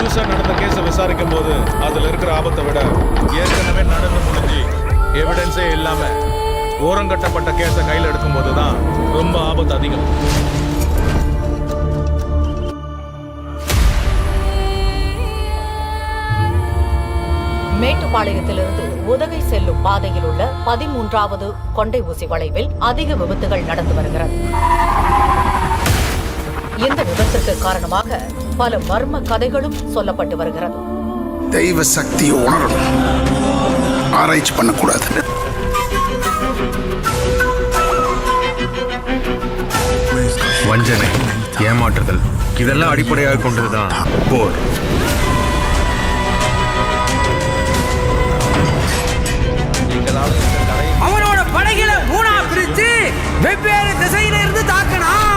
புதுசா நடந்த கேஸை விசாரிக்கும் போது அதுல இருக்கிற ஆபத்தை விட ஏற்கனவே நடந்து முடிஞ்சு எவிடன்ஸே இல்லாம ஓரங்கட்டப்பட்ட கேஸை கையில் எடுக்கும் போதுதான் ரொம்ப ஆபத்து அதிகம். மேட்டுப்பாளையத்திலிருந்து உதகை செல்லும் பாதையில் உள்ள 13வது கொண்டை ஊசி வளைவில் அதிக விபத்துகள் நடந்து வருகிறது. இந்த விபத்திற்கு காரணமாக பல மர்ம கதைகளும் சொல்லப்பட்டு வருகிறது. தெய்வ சக்தியை உணரணும், ஆராய்ச்சி பண்ணக்கூடாது. வஞ்சனை, ஏமாற்றுதல் இதெல்லாம் அடிப்படையாக கொண்டதுதான் போர். அவனோட படைகளை மூணா பிரிச்சு வெவ்வேறு திசையில இருந்து தாக்கணும்.